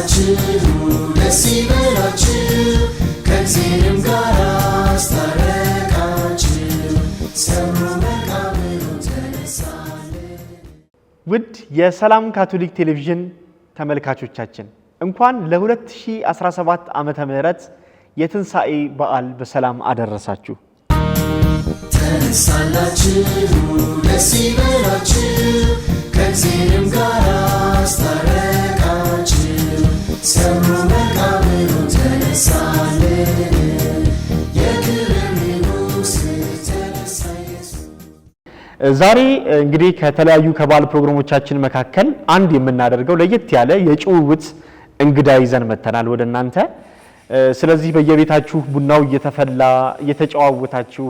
ተነሳላችሁ ደስ ይበላችሁ ከእግዚአብሔርም ጋር አስታረቃችሁ ሰብሮ መቃብሩ ተነሳልን። ውድ የሰላም ካቶሊክ ቴሌቪዥን ተመልካቾቻችን እንኳን ለ2017 ዓመተ ምህረት የትንሣኤ በዓል በሰላም አደረሳችሁ። ተነሳላችሁ ደስ ይበላችሁ ከእግዚአብሔርም ጋር አስታረቃችሁ ሰብሮ መቃብሩ ተነሳልን። የክብር ንጉሥ ተነሳ ኢየሱስ። ዛሬ እንግዲህ ከተለያዩ ከበዓል ፕሮግራሞቻችን መካከል አንድ የምናደርገው ለየት ያለ የጭውውት እንግዳ ይዘን መተናል ወደ እናንተ። ስለዚህ በየቤታችሁ ቡናው እየተፈላ እየተጨዋወታችሁ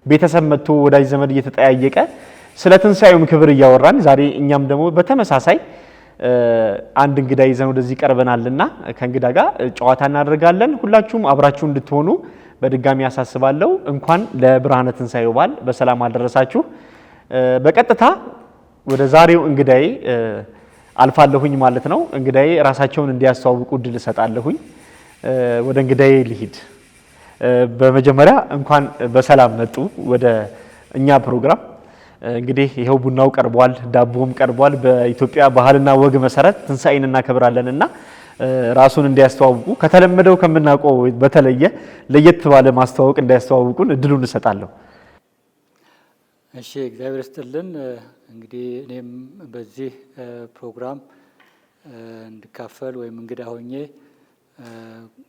ቤተሰብ መጥቶ ወዳጅ ዘመድ እየተጠያየቀ ስለ ትንሣኤውም ክብር እያወራን ዛሬ እኛም ደግሞ በተመሳሳይ አንድ እንግዳ ይዘን ወደዚህ ቀርበናልና ከእንግዳ ጋር ጨዋታ እናደርጋለን። ሁላችሁም አብራችሁ እንድትሆኑ በድጋሚ ያሳስባለሁ። እንኳን ለብርሃነ ትንሣኤው በዓል በሰላም አደረሳችሁ። በቀጥታ ወደ ዛሬው እንግዳዬ አልፋለሁኝ ማለት ነው። እንግዳዬ ራሳቸውን እንዲያስተዋውቁ እድል እሰጣለሁኝ። ወደ እንግዳዬ ልሂድ። በመጀመሪያ እንኳን በሰላም መጡ ወደ እኛ ፕሮግራም። እንግዲህ ይሄው ቡናው ቀርቧል፣ ዳቦም ቀርቧል። በኢትዮጵያ ባህልና ወግ መሰረት ትንሣኤን እናከብራለንና ራሱን እንዲያስተዋውቁ ከተለመደው ከምናውቀው በተለየ ለየት ባለ ማስተዋወቅ እንዲያስተዋውቁን እድሉን እሰጣለሁ። እሺ፣ እግዚአብሔር ይስጥልን። እንግዲህ እኔም በዚህ ፕሮግራም እንድካፈል ወይም እንግዳ ሆኜ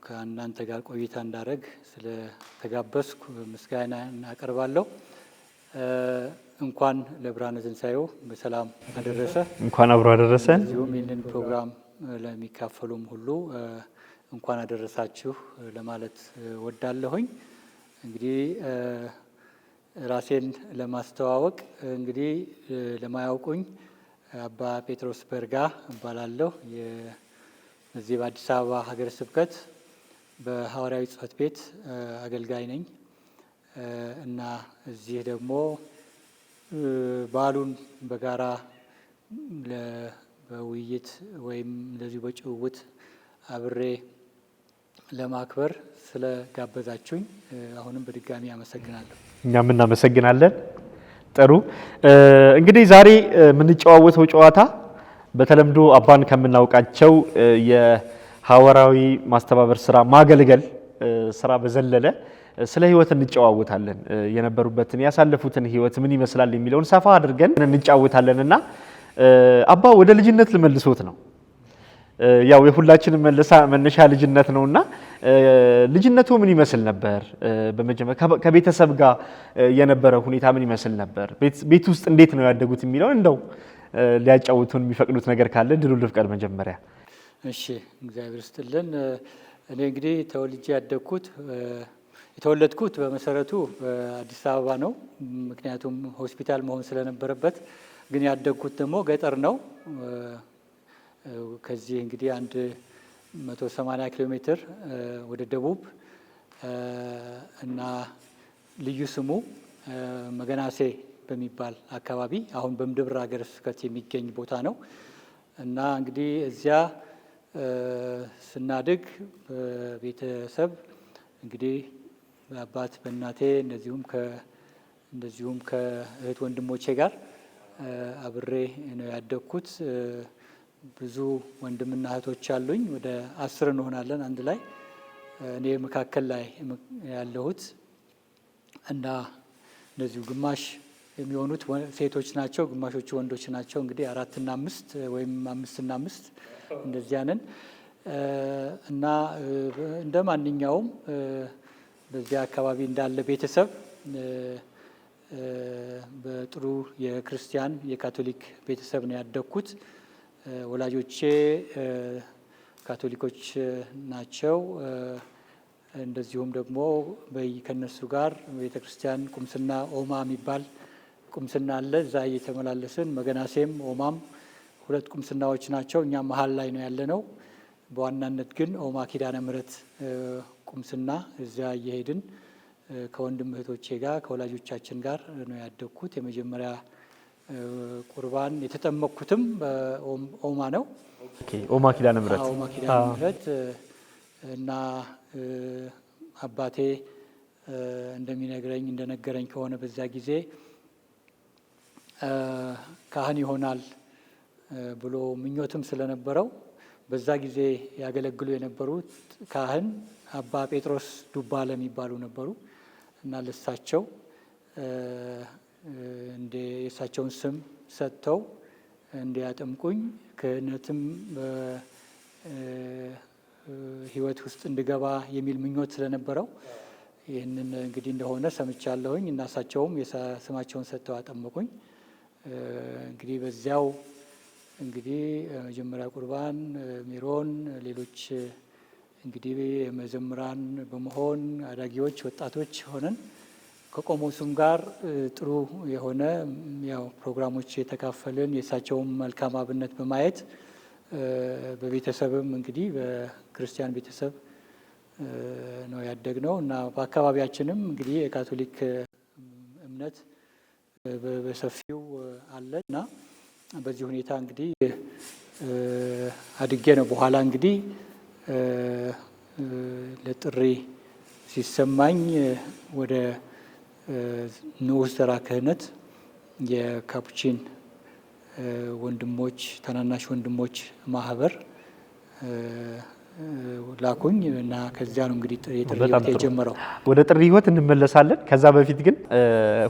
ከእናንተ ጋር ቆይታ እንዳደረግ ስለተጋበዝኩ ምስጋና እናቀርባለሁ። እንኳን ለብርሃነ ትንሣኤው በሰላም አደረሰ። እንኳን አብሮ አደረሰ። እዚሁም ይህንን ፕሮግራም ለሚካፈሉም ሁሉ እንኳን አደረሳችሁ ለማለት ወዳለሁኝ። እንግዲህ ራሴን ለማስተዋወቅ እንግዲህ ለማያውቁኝ አባ ጴጥሮስ በርጋ እባላለሁ። እዚህ በአዲስ አበባ ሀገረ ስብከት በሐዋርያዊ ጽሕፈት ቤት አገልጋይ ነኝ እና እዚህ ደግሞ በዓሉን በጋራ በውይይት ወይም እንደዚሁ በጭውውት አብሬ ለማክበር ስለጋበዛችሁኝ አሁንም በድጋሚ አመሰግናለሁ። እኛም እናመሰግናለን። ጥሩ። እንግዲህ ዛሬ የምንጨዋወተው ጨዋታ በተለምዶ አባን ከምናውቃቸው የሐዋርያዊ ማስተባበር ስራ ማገልገል ስራ በዘለለ ስለ ህይወት እንጨዋወታለን። የነበሩበትን ያሳለፉትን ህይወት ምን ይመስላል የሚለውን ሰፋ አድርገን እንጫወታለንና አባ ወደ ልጅነት ልመልሶት ነው። ያው የሁላችንም መነሻ ልጅነት ነውና ልጅነቱ ምን ይመስል ነበር? በመጀመሪያ ከቤተሰብ ጋር የነበረ ሁኔታ ምን ይመስል ነበር? ቤት ውስጥ እንዴት ነው ያደጉት የሚለውን እንደው ሊያጫውቱን የሚፈቅዱት ነገር ካለ ድሉ ልፍቀድ መጀመሪያ። እሺ፣ እግዚአብሔር ይስጥልን። እኔ እንግዲህ ተወልጄ የተወለድኩት በመሰረቱ በአዲስ አበባ ነው። ምክንያቱም ሆስፒታል መሆን ስለነበረበት፣ ግን ያደግኩት ደግሞ ገጠር ነው። ከዚህ እንግዲህ 180 ኪሎ ሜትር ወደ ደቡብ እና ልዩ ስሙ መገናሴ በሚባል አካባቢ አሁን በምድብር ሀገረ ስብከት የሚገኝ ቦታ ነው እና እንግዲህ እዚያ ስናድግ በቤተሰብ እንግዲህ በአባት በእናቴ እንደዚሁም ከእህት ወንድሞቼ ጋር አብሬ ነው ያደግኩት። ብዙ ወንድምና እህቶች አሉኝ። ወደ 10 እንሆናለን አንድ ላይ። እኔ መካከል ላይ ያለሁት እና እንደዚሁ ግማሽ የሚሆኑት ሴቶች ናቸው፣ ግማሾቹ ወንዶች ናቸው። እንግዲህ 4 እና 5 ወይም 5 እና 5 እንደዚያ ነን እና እንደ ማንኛውም በዚያ አካባቢ እንዳለ ቤተሰብ በጥሩ የክርስቲያን የካቶሊክ ቤተሰብ ነው ያደግኩት። ወላጆቼ ካቶሊኮች ናቸው። እንደዚሁም ደግሞ ከነሱ ጋር ቤተክርስቲያን ቁምስና ኦማ የሚባል ቁምስና አለ። እዛ እየተመላለስን መገናሴም ኦማም 2 ቁምስናዎች ናቸው። እኛ መሀል ላይ ነው ያለነው። በዋናነት ግን ኦማ ኪዳነ ምሕረት ቁምስና እዚያ እየሄድን ከወንድም እህቶቼ ጋር ከወላጆቻችን ጋር ነው ያደግኩት። የመጀመሪያ ቁርባን የተጠመቅኩትም በኦማ ነው። ኦማ ኪዳነ ምህረት ኦማ ኪዳነ ምህረት እና አባቴ እንደነገረኝ ከሆነ በዛ ጊዜ ካህን ይሆናል ብሎ ምኞትም ስለነበረው በዛ ጊዜ ያገለግሉ የነበሩት ካህን አባ ጴጥሮስ ዱባለ የሚባሉ ነበሩ እና ለሳቸው የእሳቸውን ስም ሰጥተው እንዲያጠምቁኝ ክህነትም ሕይወት ውስጥ እንድገባ የሚል ምኞት ስለነበረው ይህንን እንግዲህ እንደሆነ ሰምቻለሁኝ እና እሳቸውም ስማቸውን ሰጥተው አጠመቁኝ። እንግዲህ በዚያው እንግዲህ መጀመሪያ ቁርባን፣ ሜሮን፣ ሌሎች እንግዲህ መዘምራን በመሆን አዳጊዎች፣ ወጣቶች ሆነን ከቆሞሱም ጋር ጥሩ የሆነ ያው ፕሮግራሞች የተካፈልን የእሳቸውም መልካም አብነት በማየት በቤተሰብም እንግዲህ በክርስቲያን ቤተሰብ ነው ያደግነው እና በአካባቢያችንም እንግዲህ የካቶሊክ እምነት በሰፊው አለ እና በዚህ ሁኔታ እንግዲህ አድጌ ነው። በኋላ እንግዲህ ለጥሪ ሲሰማኝ ወደ ንዑስ ዘራ ክህነት የካፑቺን ወንድሞች ታናናሽ ወንድሞች ማህበር ላኩኝ እና ከዚያ ነው እንግዲህ የጥሪ ህይወት የጀመረው። ወደ ጥሪ ህይወት እንመለሳለን። ከዛ በፊት ግን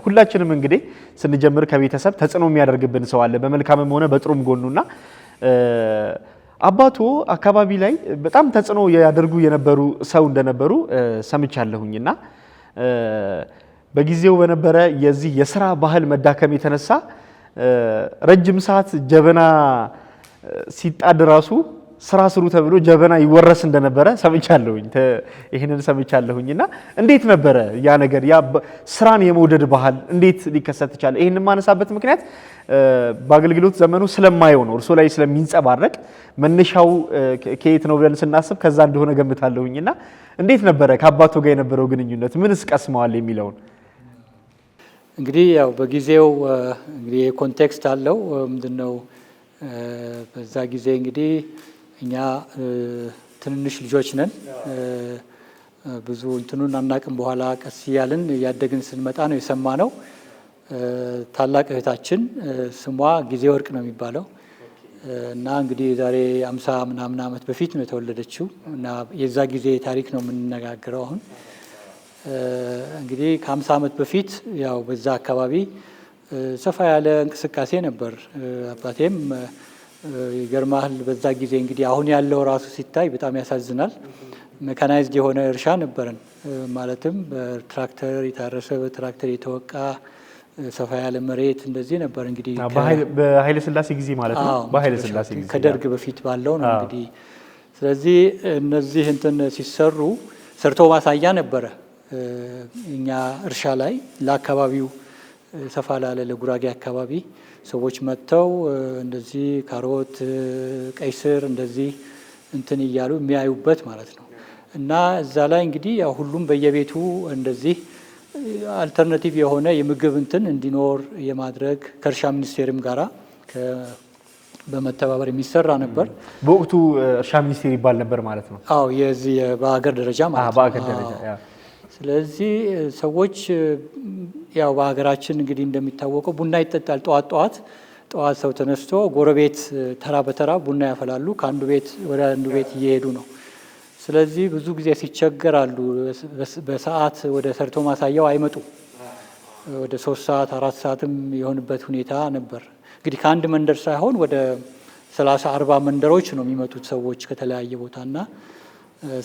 ሁላችንም እንግዲህ ስንጀምር ከቤተሰብ ተጽዕኖ የሚያደርግብን ሰው አለ በመልካምም ሆነ በጥሩም ጎኑና አባቱ አካባቢ ላይ በጣም ተጽዕኖ ያደርጉ የነበሩ ሰው እንደነበሩ ሰምቻለሁኝና በጊዜው በነበረ የዚህ የስራ ባህል መዳከም የተነሳ ረጅም ሰዓት ጀበና ሲጣድ ራሱ ስራ ስሩ ተብሎ ጀበና ይወረስ እንደነበረ ሰምቻለሁኝ። ይሄንን ሰምቻለሁኝና እንዴት ነበረ ያ ነገር? ያ ስራን የመውደድ ባህል እንዴት ሊከሰት ይችላል? ይሄንን ማነሳበት ምክንያት በአገልግሎት ዘመኑ ስለማየው ነው። እርሶ ላይ ስለሚንጸባረቅ መነሻው ከየት ነው ብለን ስናስብ ከዛ እንደሆነ ገምታለሁኝና እንዴት ነበረ ከአባቱ ጋር የነበረው ግንኙነት? ምንስ ቀስመዋል የሚለውን እንግዲህ ያው በጊዜው እንግዲህ ኮንቴክስት አለው። ምንድነው በዛ ጊዜ እንግዲህ እኛ ትንንሽ ልጆች ነን። ብዙ እንትኑን አናቅም። በኋላ ቀስ እያልን እያደግን ስንመጣ ነው የሰማነው። ታላቅ እህታችን ስሟ ጊዜ ወርቅ ነው የሚባለው እና እንግዲህ ዛሬ 50 ምናምን ዓመት በፊት ነው የተወለደችው እና የዛ ጊዜ ታሪክ ነው የምንነጋገረው አሁን። እንግዲህ ከ50 ዓመት በፊት ያው በዛ አካባቢ ሰፋ ያለ እንቅስቃሴ ነበር። አባቴም ይገርማል በዛ ጊዜ እንግዲህ አሁን ያለው ራሱ ሲታይ በጣም ያሳዝናል። ሜካናይዝድ የሆነ እርሻ ነበረን። ማለትም በትራክተር የታረሰ በትራክተር የተወቃ ሰፋ ያለ መሬት እንደዚህ ነበር። እንግዲህ በኃይለ ሥላሴ ጊዜ ማለት ነው። በኃይለ ሥላሴ ጊዜ ከደርግ በፊት ባለው ነው እንግዲህ። ስለዚህ እነዚህ እንትን ሲሰሩ ሰርቶ ማሳያ ነበረ። እኛ እርሻ ላይ ለአካባቢው ሰፋ ላለ ለጉራጌ አካባቢ ሰዎች መጥተው እንደዚህ ካሮት፣ ቀይ ስር እንደዚህ እንትን እያሉ የሚያዩበት ማለት ነው እና እዛ ላይ እንግዲህ ያው ሁሉም በየቤቱ እንደዚህ አልተርናቲቭ የሆነ የምግብ እንትን እንዲኖር የማድረግ ከእርሻ ሚኒስቴርም ጋራ በመተባበር የሚሰራ ነበር። በወቅቱ እርሻ ሚኒስቴር ይባል ነበር ማለት ነው። አዎ የዚህ በአገር ደረጃ ማለት ነው። በአገር ደረጃ ያ። ስለዚህ ሰዎች ያው በሀገራችን እንግዲህ እንደሚታወቀው ቡና ይጠጣል። ጠዋት ሰው ተነስቶ ጎረቤት ተራ በተራ ቡና ያፈላሉ። ከአንዱ ቤት ወደ አንዱ ቤት እየሄዱ ነው። ስለዚህ ብዙ ጊዜ ሲቸገራሉ። በሰዓት ወደ ሰርቶ ማሳያው አይመጡም። ወደ 3 ሰዓት 4 ሰዓትም የሆንበት ሁኔታ ነበር። እንግዲህ ከአንድ መንደር ሳይሆን ወደ 30-40 መንደሮች ነው የሚመጡት ሰዎች ከተለያየ ቦታና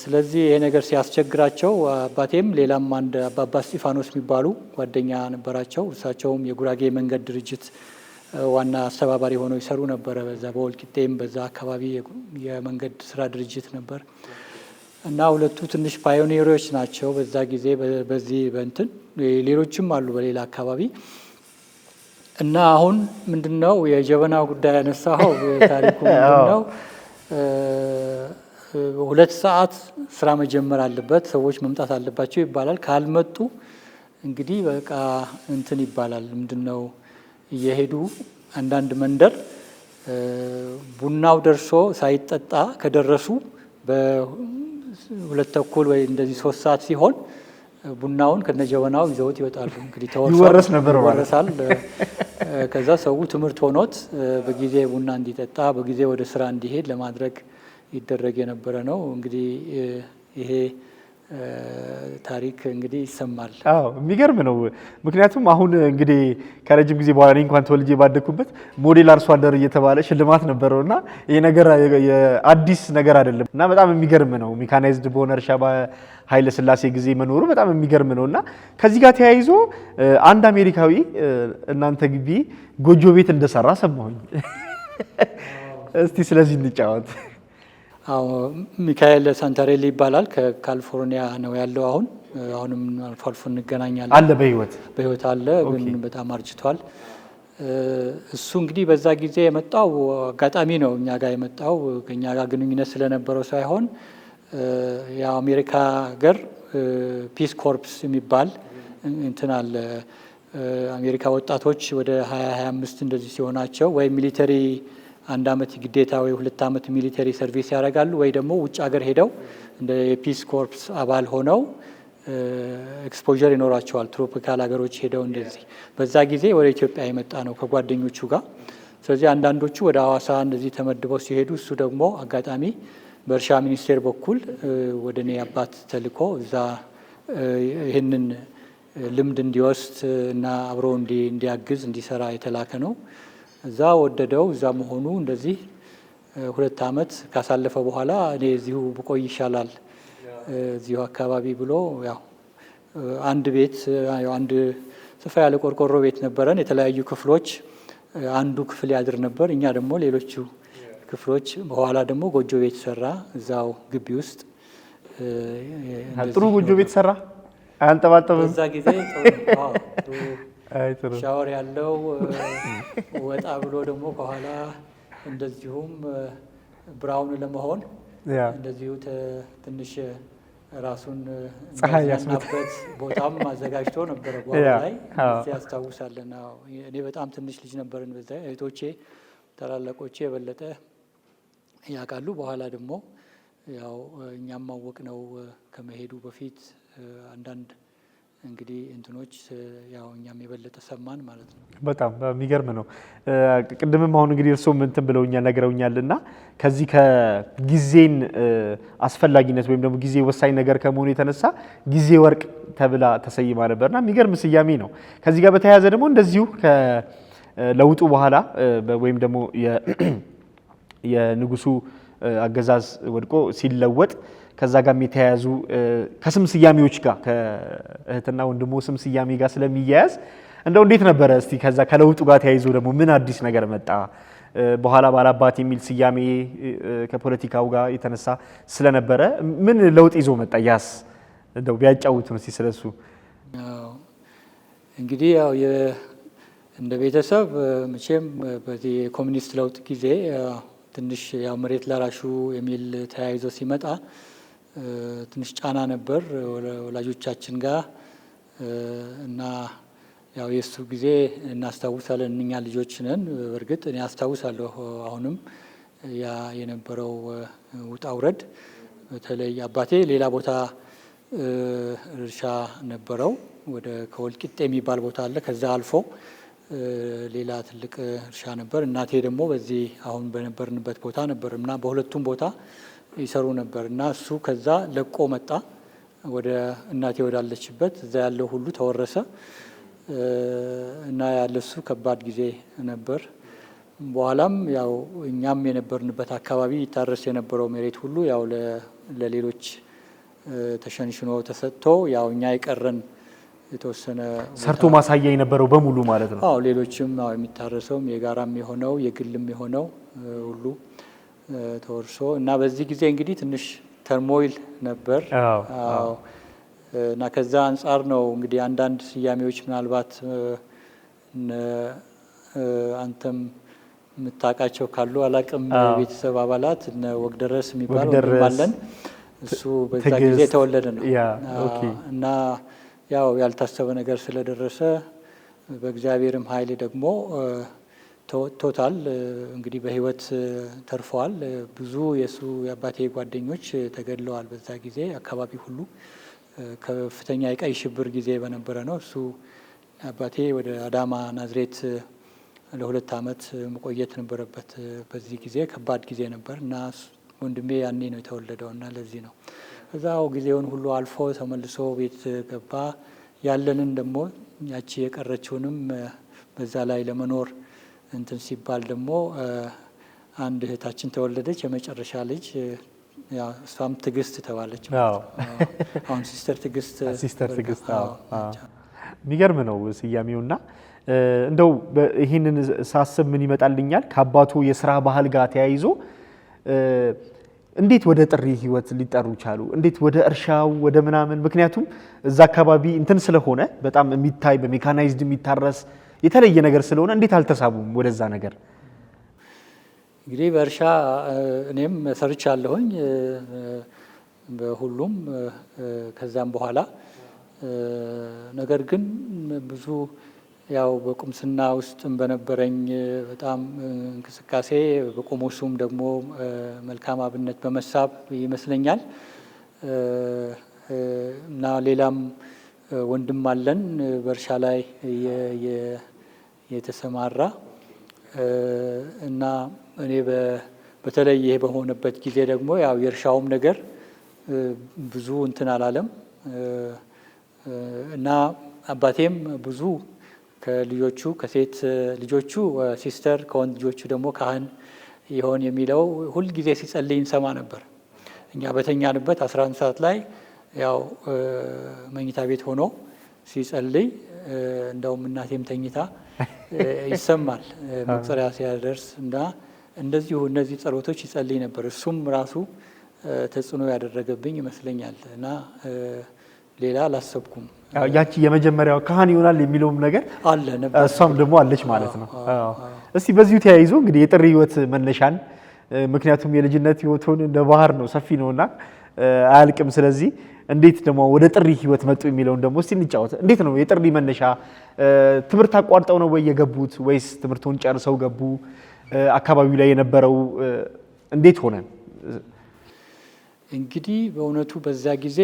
ስለዚህ ይሄ ነገር ሲያስቸግራቸው አባቴም ሌላም አንድ አባባ እስጢፋኖስ የሚባሉ ጓደኛ ነበራቸው። እሳቸውም የጉራጌ መንገድ ድርጅት ዋና አስተባባሪ ሆነው ይሰሩ ነበረ። በዛ በወልቂጤም በዛ አካባቢ የመንገድ ስራ ድርጅት ነበር እና ሁለቱ ትንሽ ፓዮኒሮች ናቸው በዛ ጊዜ በዚህ በእንትን ሌሎችም አሉ በሌላ አካባቢ እና አሁን ምንድነው የጀበናው ጉዳይ ያነሳው ታሪኩ ምንድነው 2 ሰዓት ስራ መጀመር አለበት፣ ሰዎች መምጣት አለባቸው ይባላል። ካልመጡ እንግዲህ በቃ እንትን ይባላል። ምንድነው እየሄዱ አንዳንድ መንደር ቡናው ደርሶ ሳይጠጣ ከደረሱ በሁለት ተኩል ወይ እንደዚህ 3 ሰዓት ሲሆን ቡናውን ከነጀበናው ይዘውት ይወጣሉ። እንግዲህ ይወረስ ነበር ማለት ይወረሳል። ከዛ ሰው ትምህርት ሆኖት በጊዜ ቡና እንዲጠጣ በጊዜ ወደ ስራ እንዲሄድ ለማድረግ ይደረግ የነበረ ነው። እንግዲህ ይሄ ታሪክ እንግዲህ ይሰማል። አዎ የሚገርም ነው። ምክንያቱም አሁን እንግዲህ ከረጅም ጊዜ በኋላ እንኳን ተወልጄ ባደኩበት ሞዴል አርሶ አደር እየተባለ ሽልማት ነበረውና ይሄ ነገር የአዲስ ነገር አይደለም እና በጣም የሚገርም ነው። ሜካናይዝድ በሆነ እርሻ በኃይለ ሥላሴ ጊዜ መኖሩ በጣም የሚገርም ነውና ከዚህ ጋር ተያይዞ አንድ አሜሪካዊ እናንተ ግቢ ጎጆ ቤት እንደሰራ ሰማሁኝ። እስቲ ስለዚህ እንጫወት። አዎ ሚካኤል ሳንታሬሊ ይባላል። ከካሊፎርኒያ ነው ያለው። አሁንም አልፎ አልፎ እንገናኛለን። አለ በህይወት አለ፣ ግን በጣም አርጅቷል። እሱ እንግዲህ በዛ ጊዜ የመጣው አጋጣሚ ነው እኛ ጋር የመጣው። ከኛ ጋር ግንኙነት ስለነበረው ሳይሆን የአሜሪካ ሀገር ፒስ ኮርፕስ የሚባል እንትን አለ። አሜሪካ ወጣቶች ወደ 20-25 እንደዚህ ሲሆናቸው ወይ ሚሊተሪ 1 ዓመት ግዴታ ወይ 2 ዓመት ሚሊተሪ ሰርቪስ ያደርጋሉ ወይ ደግሞ ውጭ ሀገር ሄደው እንደ የፒስ ኮርፕስ አባል ሆነው ኤክስፖዠር ይኖራቸዋል። ትሮፒካል ሀገሮች ሄደው እንደዚህ። በዛ ጊዜ ወደ ኢትዮጵያ የመጣ ነው ከጓደኞቹ ጋር። ስለዚህ አንዳንዶቹ ወደ ሐዋሳ እንደዚህ ተመድበው ሲሄዱ እሱ ደግሞ አጋጣሚ በእርሻ ሚኒስቴር በኩል ወደ እኔ አባት ተልኮ እዛ ይህንን ልምድ እንዲወስድ እና አብሮ እንዲያግዝ እንዲሰራ የተላከ ነው። እዛ ወደደው። እዛ መሆኑ እንደዚህ 2 ዓመት ካሳለፈ በኋላ እኔ እዚሁ ብቆይ ይሻላል እዚሁ አካባቢ ብሎ ያው አንድ ቤት አንድ ሰፋ ያለ ቆርቆሮ ቤት ነበረን። የተለያዩ ክፍሎች አንዱ ክፍል ያድር ነበር። እኛ ደግሞ ሌሎቹ ክፍሎች። በኋላ ደግሞ ጎጆ ቤት ሰራ እዛው ግቢ ውስጥ። ጥሩ ጎጆ ቤት ሰራ። አያንጠባጠብም። በዛ ጊዜ ሻወር ያለው ወጣ ብሎ ደግሞ ከኋላ እንደዚሁም ብራውን ለመሆን እንደዚሁ ትንሽ ራሱን ፀሐይ ያስመጣበት ቦታም አዘጋጅቶ ነበር። በኋላ ላይ ያስታውሳለን። እኔ በጣም ትንሽ ልጅ ነበርን በዛ። እህቶቼ ታላላቆቼ የበለጠ ያውቃሉ። በኋላ ደግሞ ያው እኛም ማወቅ ነው ከመሄዱ በፊት አንዳንድ እንግዲህ እንትኖች ያው እኛም የበለጠ ሰማን ማለት ነው። በጣም የሚገርም ነው። ቅድምም አሁን እንግዲህ እርስዎም እንትን ብለውኛል ነግረውኛልና ከዚህ ከጊዜን አስፈላጊነት ወይም ደግሞ ጊዜ ወሳኝ ነገር ከመሆኑ የተነሳ ጊዜ ወርቅ ተብላ ተሰይማ ነበርና የሚገርም ስያሜ ነው። ከዚህ ጋር በተያያዘ ደግሞ እንደዚሁ ከለውጡ በኋላ ወይም ደግሞ የንጉሱ አገዛዝ ወድቆ ሲለወጥ ከዛ ጋር የተያያዙ ከስም ስያሜዎች ጋር ከእህትና ወንድሞ ስም ስያሜ ጋር ስለሚያያዝ እንደው እንዴት ነበረ? እስቲ ከዛ ከለውጡ ጋር ተያይዞ ደግሞ ምን አዲስ ነገር መጣ? በኋላ ባላባት የሚል ስያሜ ከፖለቲካው ጋር የተነሳ ስለነበረ ምን ለውጥ ይዞ መጣ? ያስ እንደው ቢያጫውቱን እስቲ ስለሱ። እንግዲህ ያው እንደ ቤተሰብ መቼም በዚህ የኮሚኒስት ለውጥ ጊዜ ትንሽ ያው መሬት ላራሹ የሚል ተያይዞ ሲመጣ ትንሽ ጫና ነበር ወላጆቻችን ጋር እና ያው የሱ ጊዜ እናስታውሳለን። እኛ ልጆች ነን። በእርግጥ እኔ አስታውሳለሁ አሁንም ያ የነበረው ውጣ ውረድ። በተለይ አባቴ ሌላ ቦታ እርሻ ነበረው። ወደ ከወልቂጤ የሚባል ቦታ አለ። ከዛ አልፎ ሌላ ትልቅ እርሻ ነበር። እናቴ ደግሞ በዚህ አሁን በነበርንበት ቦታ ነበር እና በሁለቱም ቦታ ይሰሩ ነበር እና እሱ ከዛ ለቆ መጣ ወደ እናቴ ወዳለችበት። እዛ ያለው ሁሉ ተወረሰ እና ያለሱ ከባድ ጊዜ ነበር። በኋላም ያው እኛም የነበርንበት አካባቢ ይታረስ የነበረው መሬት ሁሉ ያው ለሌሎች ተሸንሽኖ ተሰጥቶ ያው እኛ የቀረን የተወሰነ ሰርቶ ማሳያ የነበረው በሙሉ ማለት ነው። አዎ ሌሎችም የሚታረሰውም የጋራም የሆነው የግልም የሆነው ሁሉ ተወርሶ እና በዚህ ጊዜ እንግዲህ ትንሽ ተርሞይል ነበር። አዎ እና ከዛ አንጻር ነው እንግዲህ አንዳንድ ስያሜዎች ምናልባት አንተም የምታውቃቸው ካሉ አላቅም። ቤተሰብ አባላት እነ ወግደረስ የሚባል ወንድማለን እሱ በዛ ጊዜ የተወለደ ነው እና ያው ያልታሰበ ነገር ስለደረሰ በእግዚአብሔርም ኃይል ደግሞ ተወጥቶታል። እንግዲህ በህይወት ተርፈዋል። ብዙ የሱ የአባቴ ጓደኞች ተገድለዋል። በዛ ጊዜ አካባቢ ሁሉ ከፍተኛ የቀይ ሽብር ጊዜ በነበረ ነው። እሱ አባቴ ወደ አዳማ ናዝሬት ለ2 ዓመት መቆየት ነበረበት። በዚህ ጊዜ ከባድ ጊዜ ነበር እና ወንድሜ ያኔ ነው የተወለደው እና ለዚህ ነው እዛው ጊዜውን ሁሉ አልፎ ተመልሶ ቤት ገባ። ያለንን ደግሞ ያቺ የቀረችውንም በዛ ላይ ለመኖር እንትን ሲባል ደግሞ አንድ እህታችን ተወለደች፣ የመጨረሻ ልጅ። ያው እሷም ትዕግስት ተባለች። አሁን ሲስተር ትዕግስት። የሚገርም ነው ስያሜውና እንደው ይህንን ሳስብ ምን ይመጣልኛል ከአባቱ የስራ ባህል ጋር ተያይዞ እንዴት ወደ ጥሪ ህይወት ሊጠሩ ቻሉ? እንዴት ወደ እርሻው ወደ ምናምን? ምክንያቱም እዛ አካባቢ እንትን ስለሆነ በጣም የሚታይ በሜካናይዝድ የሚታረስ የተለየ ነገር ስለሆነ እንዴት አልተሳቡም ወደዛ ነገር? እንግዲህ በእርሻ እኔም ሰርቻለሁኝ በሁሉም ከዛም በኋላ ነገር ግን ብዙ ያው በቁምስና ውስጥም በነበረኝ በጣም እንቅስቃሴ በቆሞሱም ደግሞ መልካም አብነት በመሳብ ይመስለኛል እና ሌላም ወንድም አለን በእርሻ ላይ የተሰማራ እና እኔ በተለይ ይሄ በሆነበት ጊዜ ደግሞ ያው የእርሻውም ነገር ብዙ እንትን አላለም እና አባቴም ብዙ ከልጆቹ ከሴት ልጆቹ ሲስተር ከወንድ ልጆቹ ደግሞ ካህን ይሆን የሚለው ሁል ጊዜ ሲጸልይ እንሰማ ነበር። እኛ በተኛንበት 11 ሰዓት ላይ ያው መኝታ ቤት ሆኖ ሲጸልይ እንደውም እናቴም ተኝታ ይሰማል መቁጠሪያ ሲያደርስ እና እንደዚሁ እነዚህ ጸሎቶች ይጸልይ ነበር። እሱም ራሱ ተጽዕኖ ያደረገብኝ ይመስለኛል እና ሌላ አላሰብኩም። ያቺ የመጀመሪያው ካህን ይሆናል የሚለውም ነገር አለ ነበር፣ እሷም ደግሞ አለች ማለት ነው። እስቲ በዚሁ ተያይዞ እንግዲህ የጥሪ ህይወት መነሻን ምክንያቱም የልጅነት ህይወቱን እንደ ባህር ነው ሰፊ ነውና አያልቅም። ስለዚህ እንዴት ደግሞ ወደ ጥሪ ህይወት መጡ የሚለውን ደግሞ እስቲ እንጫወት። እንዴት ነው የጥሪ መነሻ? ትምህርት አቋርጠው ነው ወይ የገቡት ወይስ ትምህርቱን ጨርሰው ገቡ? አካባቢው ላይ የነበረው እንዴት ሆነ? እንግዲህ በእውነቱ በዛ ጊዜ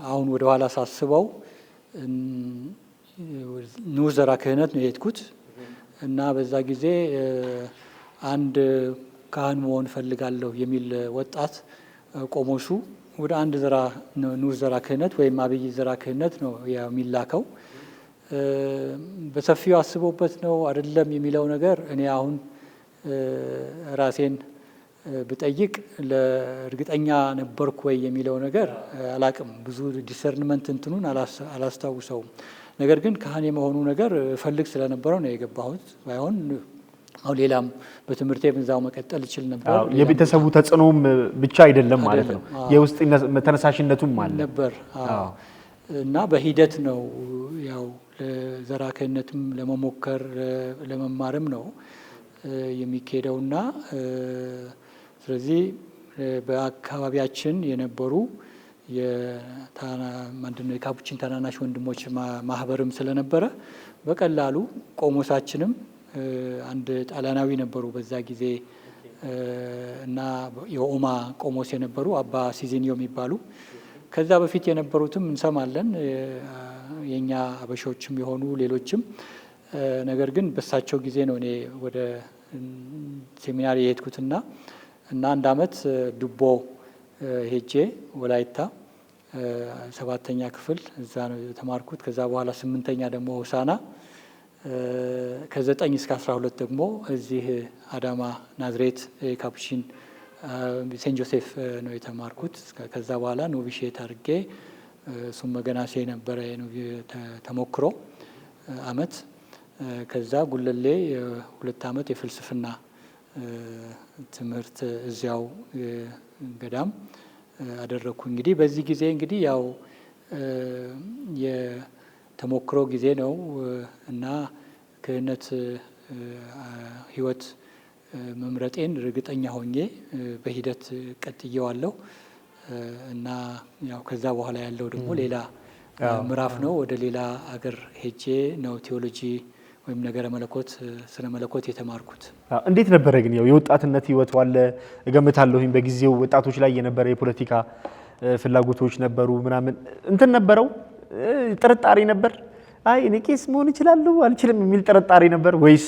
አሁን ወደ ኋላ ሳስበው ንዑስ ዘራ ክህነት ነው የሄድኩት እና በዛ ጊዜ አንድ ካህን መሆን ፈልጋለሁ የሚል ወጣት ቆሞሱ ወደ አንድ ዘራ ንዑስ ዘራ ክህነት ወይም አብይ ዘራ ክህነት ነው የሚላከው። በሰፊው አስቦበት ነው አይደለም የሚለው ነገር እኔ አሁን ራሴን ብጠይቅ ለእርግጠኛ ነበርኩ ወይ የሚለው ነገር አላቅም። ብዙ ዲሰርንመንት እንትኑን አላስታውሰውም። ነገር ግን ካህን የመሆኑ ነገር ፈልግ ስለነበረው ነው የገባሁት። ባይሆን አሁን ሌላም በትምህርቴ በዛው መቀጠል እችል ነበር። የቤተሰቡ ተጽዕኖም ብቻ አይደለም ማለት ነው፣ የውስጥ ተነሳሽነቱም አለ ነበር እና በሂደት ነው ያው ለዘራ ክህነትም ለመሞከር ለመማርም ነው የሚካሄደውና ስለዚህ በአካባቢያችን የነበሩ የካፑቺን ታናናሽ ወንድሞች ማህበርም ስለነበረ በቀላሉ ቆሞሳችንም አንድ ጣሊያናዊ ነበሩ በዛ ጊዜ እና የኦማ ቆሞስ የነበሩ አባ ሲዚኒዮ የሚባሉ ከዛ በፊት የነበሩትም እንሰማለን የኛ አበሾችም የሆኑ ሌሎችም። ነገር ግን በሳቸው ጊዜ ነው እኔ ወደ ሴሚናሪ የሄድኩትና እና 1 ዓመት ዱቦ ሄጄ ወላይታ 7ኛ ክፍል እዛ ነው የተማርኩት። ከዛ በኋላ 8ኛ ደግሞ ሆሳና፣ ከ9 እስከ 12 ደግሞ እዚህ አዳማ ናዝሬት ካፑቺን ሴንት ጆሴፍ ነው የተማርኩት። ከዛ በኋላ ኖቪሼት አድርጌ እሱም መገናሴ ነበረ ተሞክሮ አመት። ከዛ ጉለሌ 2 ዓመት የፍልስፍና ትምህርት እዚያው ገዳም አደረኩ። እንግዲህ በዚህ ጊዜ እንግዲህ ያው የተሞክሮ ጊዜ ነው እና ክህነት ህይወት መምረጤን እርግጠኛ ሆኜ በሂደት ቀጥዬዋለሁ እና ያው ከዛ በኋላ ያለው ደግሞ ሌላ ምዕራፍ ነው። ወደ ሌላ አገር ሄጄ ነው ቴዎሎጂ ወይም ነገረ መለኮት ስነ መለኮት የተማርኩት። እንዴት ነበረ ግን ያው የወጣትነት ህይወት ዋለ እገምታለሁኝ በጊዜው ወጣቶች ላይ የነበረ የፖለቲካ ፍላጎቶች ነበሩ ምናምን እንትን ነበረው ጥርጣሬ ነበር? አይ እኔ ቄስ መሆን እችላለሁ አልችልም የሚል ጥርጣሬ ነበር ወይስ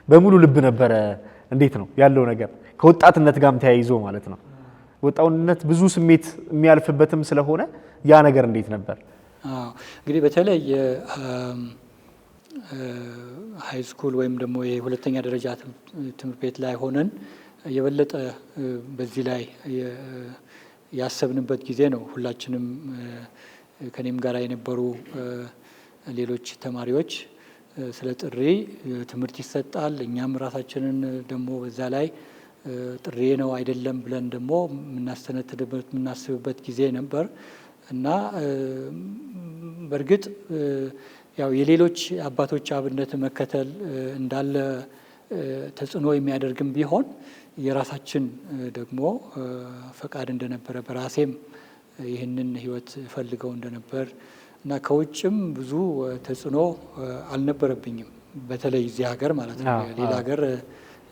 በሙሉ ልብ ነበረ? እንዴት ነው ያለው ነገር ከወጣትነት ጋርም ተያይዞ ማለት ነው? ወጣውነት ብዙ ስሜት የሚያልፍበትም ስለሆነ ያ ነገር እንዴት ነበር? እንግዲህ በተለይ ሃይ ስኩል ወይም ደግሞ የሁለተኛ ደረጃ ትምህርት ቤት ላይ ሆነን የበለጠ በዚህ ላይ ያሰብንበት ጊዜ ነው። ሁላችንም ከኔም ጋር የነበሩ ሌሎች ተማሪዎች ስለ ጥሪ ትምህርት ይሰጣል። እኛም ራሳችንን ደግሞ በዛ ላይ ጥሪ ነው አይደለም ብለን ደግሞ የምናስተነትንበት የምናስብበት ጊዜ ነበር እና በእርግጥ ያው የሌሎች አባቶች አብነት መከተል እንዳለ ተጽዕኖ የሚያደርግም ቢሆን የራሳችን ደግሞ ፈቃድ እንደነበረ በራሴም ይህንን ህይወት ፈልገው እንደነበር እና ከውጭም ብዙ ተጽዕኖ አልነበረብኝም። በተለይ እዚህ ሀገር ማለት ነው። ሌላ ሀገር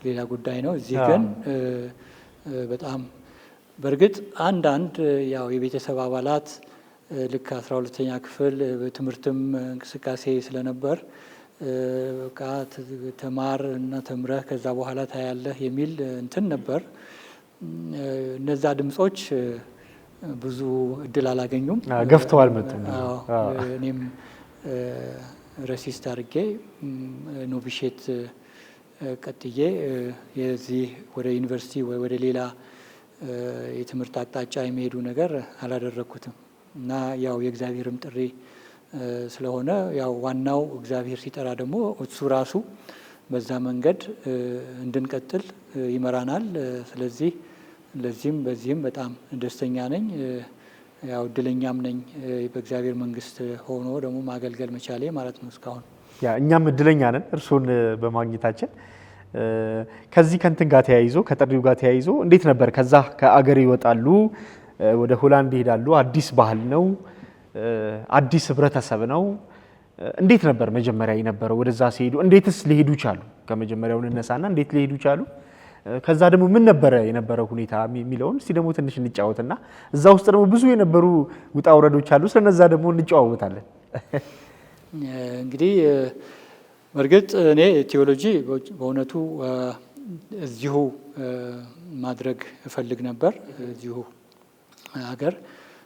ሌላ ጉዳይ ነው። እዚህ ግን በጣም በእርግጥ አንዳንድ ያው የቤተሰብ አባላት ልክ 12ኛ ክፍል በትምህርትም እንቅስቃሴ ስለነበር በቃ ተማር እና ተምረህ ከዛ በኋላ ታያለህ የሚል እንትን ነበር። እነዛ ድምጾች ብዙ እድል አላገኙም። ገፍተው አልመጡም። እኔም ረሲስት አድርጌ ኖቪሼት ቀጥዬ የዚህ ወደ ዩኒቨርሲቲ ወይ ወደ ሌላ የትምህርት አቅጣጫ የሚሄዱ ነገር አላደረግኩትም እና ያው የእግዚአብሔርም ጥሪ ስለሆነ ያው ዋናው እግዚአብሔር ሲጠራ ደግሞ እሱ ራሱ በዛ መንገድ እንድንቀጥል ይመራናል። ስለዚህ ለዚህም በዚህም በጣም ደስተኛ ነኝ። ያው እድለኛም ነኝ በእግዚአብሔር መንግስት ሆኖ ደግሞ ማገልገል መቻሌ ማለት ነው እስካሁን። ያ እኛም እድለኛ ነን እርሱን በማግኘታችን። ከዚህ ከንትን ጋር ተያይዞ ከጥሪው ጋር ተያይዞ እንዴት ነበር? ከዛ ከአገር ይወጣሉ፣ ወደ ሆላንድ ይሄዳሉ። አዲስ ባህል ነው፣ አዲስ ህብረተሰብ ነው። እንዴት ነበር መጀመሪያ የነበረው? ወደዛ ሲሄዱ እንዴትስ ሊሄዱ ቻሉ? ከመጀመሪያው እንነሳና እንዴት ሊሄዱ ቻሉ? ከዛ ደግሞ ምን ነበረ የነበረው ሁኔታ የሚለውን እስቲ ደግሞ ትንሽ እንጫወትና እዛ ውስጥ ደግሞ ብዙ የነበሩ ውጣ ውረዶች አሉ። ስለነዛ ደግሞ እንጫወታለን። እንግዲህ በእርግጥ እኔ ቴዎሎጂ በእውነቱ እዚሁ ማድረግ እፈልግ ነበር። እዚሁ ሀገር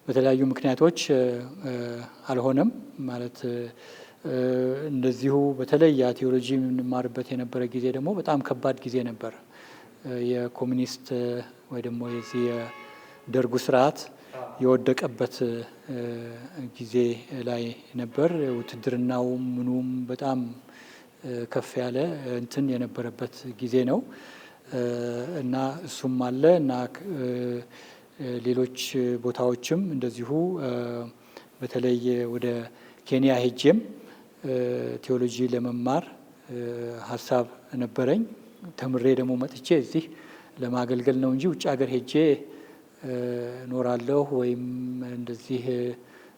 በተለያዩ ምክንያቶች አልሆነም። ማለት እንደዚሁ በተለይ ያ ቴዎሎጂ የምንማርበት የነበረ ጊዜ ደግሞ በጣም ከባድ ጊዜ ነበር። የኮሚኒስት ወይ ደግሞ የዚህ የደርጉ ስርዓት የወደቀበት ጊዜ ላይ ነበር። ውትድርናው ምኑም በጣም ከፍ ያለ እንትን የነበረበት ጊዜ ነው እና እሱም አለ እና ሌሎች ቦታዎችም እንደዚሁ በተለይ ወደ ኬንያ ሄጄም ቴዎሎጂ ለመማር ሀሳብ ነበረኝ። ተምሬ ደግሞ መጥቼ እዚህ ለማገልገል ነው እንጂ ውጭ ሀገር ሄጄ ኖራለሁ ወይም እንደዚህ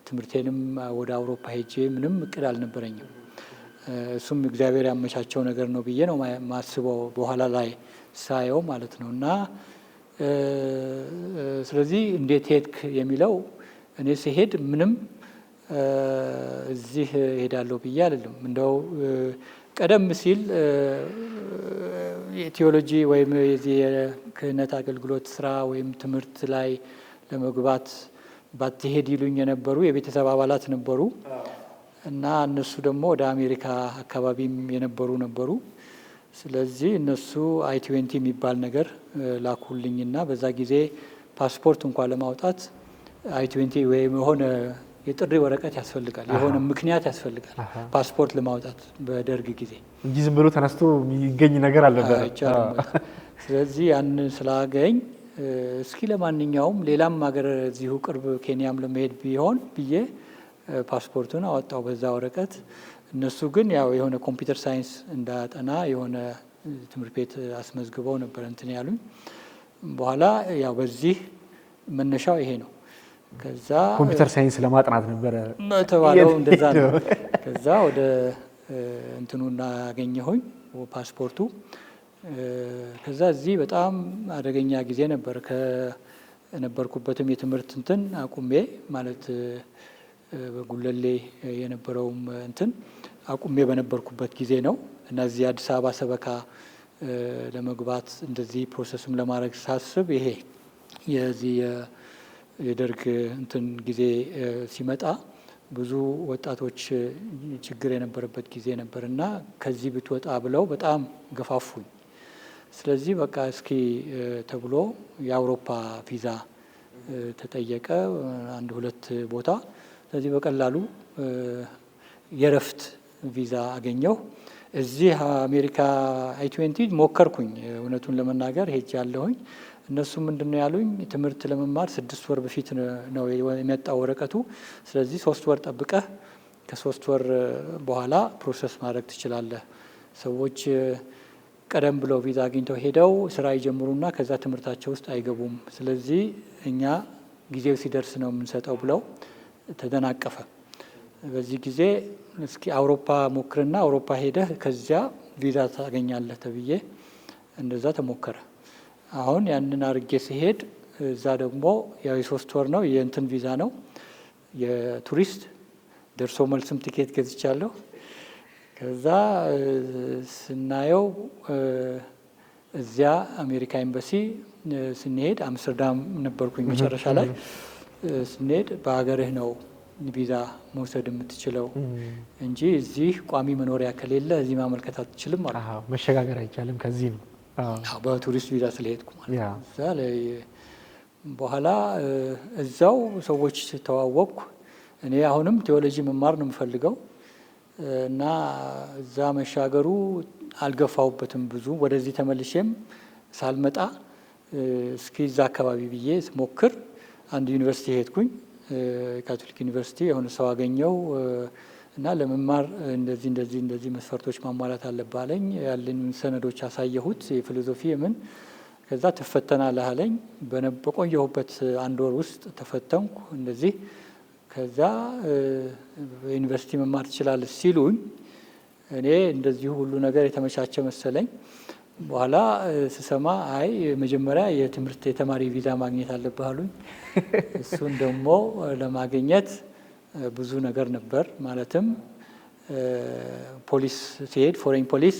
ትምህርቴንም ወደ አውሮፓ ሄጄ ምንም እቅድ አልነበረኝም። እሱም እግዚአብሔር ያመቻቸው ነገር ነው ብዬ ነው ማስበው በኋላ ላይ ሳየው ማለት ነው። እና ስለዚህ እንዴት ሄድክ የሚለው እኔ ሲሄድ ምንም እዚህ ሄዳለሁ ብዬ አይደለም። እንደው ቀደም ሲል የቴዎሎጂ ወይም የዚህ የክህነት አገልግሎት ስራ ወይም ትምህርት ላይ ለመግባት ባትሄድ ይሉኝ የነበሩ የቤተሰብ አባላት ነበሩ እና እነሱ ደግሞ ወደ አሜሪካ አካባቢም የነበሩ ነበሩ። ስለዚህ እነሱ I-20 የሚባል ነገር ላኩልኝና በዛ ጊዜ ፓስፖርት እንኳን ለማውጣት I-20 ወይም የሆነ የጥሪ ወረቀት ያስፈልጋል፣ የሆነ ምክንያት ያስፈልጋል ፓስፖርት ለማውጣት በደርግ ጊዜ እንጂ ዝም ብሎ ተነስቶ የሚገኝ ነገር አልነበረም። ስለዚህ ያንን ስላገኝ እስኪ ለማንኛውም ሌላም ሀገር እዚሁ ቅርብ ኬንያም ለመሄድ ቢሆን ብዬ ፓስፖርቱን አወጣው በዛ ወረቀት። እነሱ ግን ያው የሆነ ኮምፒውተር ሳይንስ እንዳጠና የሆነ ትምህርት ቤት አስመዝግበው ነበር እንትን ያሉኝ። በኋላ ያው በዚህ መነሻው ይሄ ነው። ከዛ ኮምፒውተር ሳይንስ ለማጥናት ነበር ተባለው እንደዛ ነው። ከዛ ወደ እንትኑና ያገኘሁኝ ፓስፖርቱ። ከዛ እዚህ በጣም አደገኛ ጊዜ ነበር። ከነበርኩበትም የትምህርት እንትን አቁሜ ማለት በጉለሌ የነበረውም እንትን አቁሜ በነበርኩበት ጊዜ ነው እና እዚህ አዲስ አበባ ሰበካ ለመግባት እንደዚህ ፕሮሰስም ለማድረግ ሳስብ ይሄ የዚህ የደርግ እንትን ጊዜ ሲመጣ ብዙ ወጣቶች ችግር የነበረበት ጊዜ ነበር እና ከዚህ ብትወጣ ብለው በጣም ገፋፉኝ። ስለዚህ በቃ እስኪ ተብሎ የአውሮፓ ቪዛ ተጠየቀ 1-2 ቦታ። ስለዚህ በቀላሉ የረፍት ቪዛ አገኘሁ። እዚህ አሜሪካ I-20 ሞከርኩኝ። እውነቱን ለመናገር ሄጄ ያለሁኝ እነሱ ምንድነው ያሉኝ ትምህርት ለመማር 6 ወር በፊት ነው የመጣው ወረቀቱ። ስለዚህ 3 ወር ጠብቀህ ከ3 ወር በኋላ ፕሮሰስ ማድረግ ትችላለህ። ሰዎች ቀደም ብለው ቪዛ አግኝተው ሄደው ስራ ይጀምሩና ከዛ ትምህርታቸው ውስጥ አይገቡም። ስለዚህ እኛ ጊዜው ሲደርስ ነው የምንሰጠው ብለው ተደናቀፈ። በዚህ ጊዜ እስኪ አውሮፓ ሞክርና አውሮፓ ሄደህ ከዚያ ቪዛ ታገኛለህ ተብዬ እንደዛ ተሞከረ። አሁን ያንን አርጌ ሲሄድ እዛ ደግሞ ያው የ3 ወር ነው የእንትን ቪዛ ነው የቱሪስት ደርሶ መልስም ቲኬት ገዝቻለሁ። ከዛ ስናየው እዚያ አሜሪካ ኤምባሲ ስንሄድ አምስተርዳም ነበርኩኝ መጨረሻ ላይ ስንሄድ በሀገርህ ነው ቪዛ መውሰድ የምትችለው እንጂ እዚህ ቋሚ መኖሪያ ከሌለ እዚህ ማመልከት አትችልም ማለት ነው። መሸጋገር አይቻልም ከዚህ ነው። በቱሪስት ቪዛ ስለሄድኩ ማለት ነው። እዛ ላይ በኋላ እዛው ሰዎች ተዋወቅኩ። እኔ አሁንም ቴዎሎጂ መማር ነው የምፈልገው እና እዛ መሻገሩ አልገፋሁበትም ብዙ። ወደዚህ ተመልሼም ሳልመጣ እስኪ እዛ አካባቢ ብዬ ሞክር አንድ ዩኒቨርሲቲ ሄድኩኝ። ካቶሊክ ዩኒቨርሲቲ የሆነ ሰው አገኘው እና ለመማር እንደዚህ መስፈርቶች ማሟላት አለብህ አለኝ። ያለኝ ሰነዶች አሳየሁት የፊሎዞፊ ምን። ከዛ ትፈተናለህ አለኝ። በቆየሁበት 1 ወር ውስጥ ተፈተንኩ እንደዚህ። ከዛ ዩኒቨርሲቲ መማር ትችላለህ ሲሉኝ እኔ እንደዚሁ ሁሉ ነገር የተመቻቸ መሰለኝ። በኋላ ስሰማ አይ መጀመሪያ የተማሪ ቪዛ ማግኘት አለብህ አሉኝ። እሱን ደግሞ ለማግኘት ብዙ ነገር ነበር። ማለትም ፖሊስ ሲሄድ ፎሬን ፖሊስ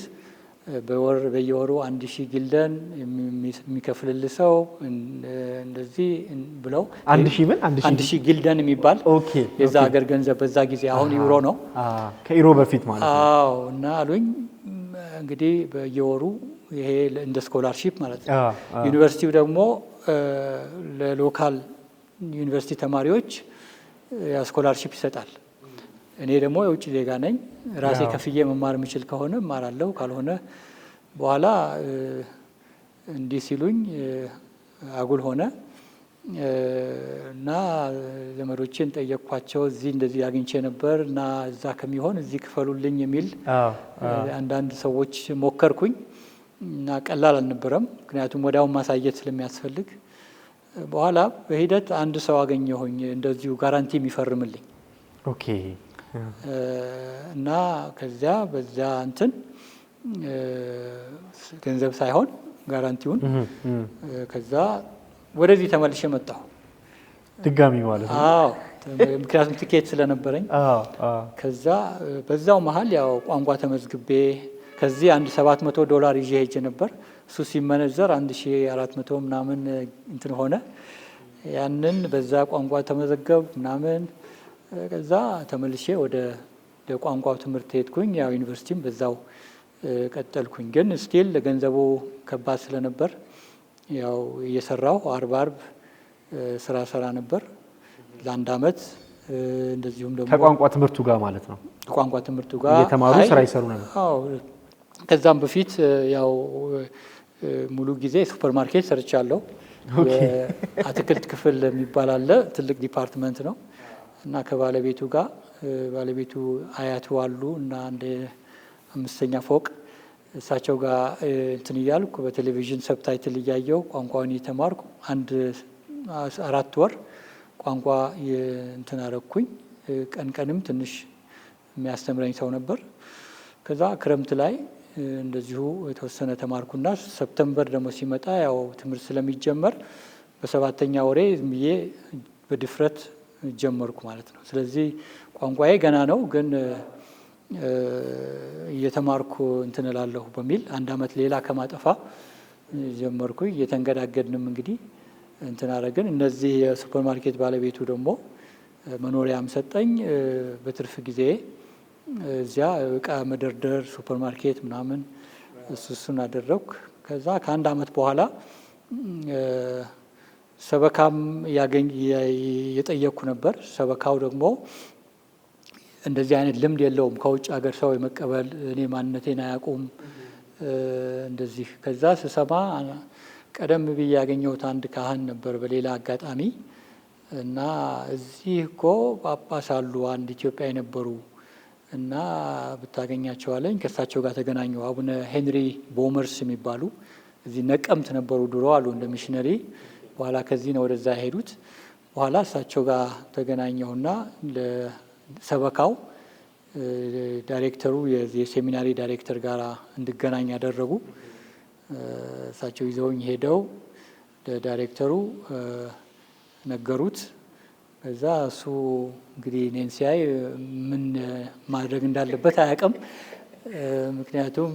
በየወሩ 1000 ጊልደን የሚከፍልልህ ሰው እንደዚህ ብለው 1000 ጊልደን የሚባል የዛ ሀገር ገንዘብ በዛ ጊዜ አሁን ዩሮ ነው ከዩሮ በፊት ማለት ነው። አዎ እና አሉኝ እንግዲህ በየወሩ ይሄ እንደ ስኮላርሺፕ ማለት ነው። ዩኒቨርሲቲው ደግሞ ለሎካል ዩኒቨርሲቲ ተማሪዎች ስኮላርሺፕ ይሰጣል። እኔ ደግሞ የውጭ ዜጋ ነኝ። ራሴ ከፍዬ መማር የምችል ከሆነ እማራለሁ፣ ካልሆነ በኋላ እንዲህ ሲሉኝ አጉል ሆነ እና ዘመዶቼን ጠየቅኳቸው። እዚህ እንደዚህ አግኝቼ ነበር እና እዛ ከሚሆን እዚህ ክፈሉልኝ የሚል አንዳንድ ሰዎች ሞከርኩኝ እና ቀላል አልነበረም፣ ምክንያቱም ወዲያው ማሳየት ስለሚያስፈልግ። በኋላ በሂደት አንድ ሰው አገኘሁኝ እንደዚሁ ጋራንቲ የሚፈርምልኝ እና ከዚያ በዚያ እንትን ገንዘብ ሳይሆን ጋራንቲውን ከዛ ወደዚህ ተመልሼ መጣሁ ድጋሚ ማለት ነው። አዎ ምክንያቱም ቲኬት ስለነበረኝ። ከዛ በዛው መሀል ያው ቋንቋ ተመዝግቤ ከዚህ $700 ይዤ ሄጄ ነበር። እሱ ሲመነዘር 1400 ምናምን እንትን ሆነ። ያንን በዛ ቋንቋ ተመዘገብ ምናምን ከዛ ተመልሼ ወደ ቋንቋው ትምህርት ሄድኩኝ። ያው ዩኒቨርሲቲም በዛው ቀጠልኩኝ። ግን ስቲል ገንዘቡ ከባድ ስለነበር ያው እየሰራሁ አርብ ስራ ነበር ለ1 አመት። እንደዚሁም ደግሞ ከቋንቋ ትምህርቱ ጋር ማለት ነው። ቋንቋ ትምህርቱ ጋር የተማሩ ስራ ይሰሩ ነበር። አዎ ከዛም በፊት ያው ሙሉ ጊዜ ሱፐርማርኬት ሰርቻለሁ። አትክልት ክፍል የሚባል አለ፣ ትልቅ ዲፓርትመንት ነው እና ከባለቤቱ ጋር ባለቤቱ አያቱ አሉ እና አንድ 5ኛ ፎቅ እሳቸው ጋር እንትን እያልኩ በቴሌቪዥን ሰብታይትል እያየው ቋንቋውን እየተማርኩ 4 ወር ቋንቋ እንትን አረኩኝ። ቀንም ትንሽ የሚያስተምረኝ ሰው ነበር። ከዛ ክረምት ላይ እንደዚሁ የተወሰነ ተማርኩና ሰፕተምበር ደግሞ ሲመጣ ያው ትምህርት ስለሚጀመር በሰባተኛ ወሬ ብዬ በድፍረት ጀመርኩ ማለት ነው። ስለዚህ ቋንቋዬ ገና ነው፣ ግን እየተማርኩ እንትን እላለሁ በሚል 1 ዓመት ሌላ ከማጠፋ ጀመርኩ። እየተንገዳገድንም እንግዲህ እንትን አረግን። እነዚህ የሱፐር ማርኬት ባለቤቱ ደግሞ መኖሪያም ሰጠኝ። በትርፍ ጊዜ እዚያ እቃ መደርደር ሱፐር ማርኬት ምናምን እሱን አደረግኩ። ከዛ ከ1 ዓመት በኋላ ሰበካም የጠየቅኩ ነበር። ሰበካው ደግሞ እንደዚህ አይነት ልምድ የለውም፣ ከውጭ ሀገር ሰው የመቀበል እኔ ማንነቴን አያውቁም እንደዚህ። ከዛ ስሰማ ቀደም ብዬ ያገኘሁት አንድ ካህን ነበር በሌላ አጋጣሚ እና እዚህ እኮ ጳጳስ አሉ አንድ ኢትዮጵያ የነበሩ እና ብታገኛቸው አለኝ። ከእሳቸው ጋር ተገናኘሁ። አቡነ ሄንሪ ቦመርስ የሚባሉ እዚህ ነቀምት ነበሩ ድሮ አሉ እንደ ሚሽነሪ። በኋላ ከዚህ ነው ወደዛ ሄዱት። በኋላ እሳቸው ጋር ተገናኘሁና ለሰበካው ዳይሬክተሩ የሴሚናሪ ዳይሬክተር ጋር እንድገናኝ ያደረጉ። እሳቸው ይዘውኝ ሄደው ለዳይሬክተሩ ነገሩት። ከዛ እሱ እንግዲህ እኔን ሲያይ ምን ማድረግ እንዳለበት አያውቅም። ምክንያቱም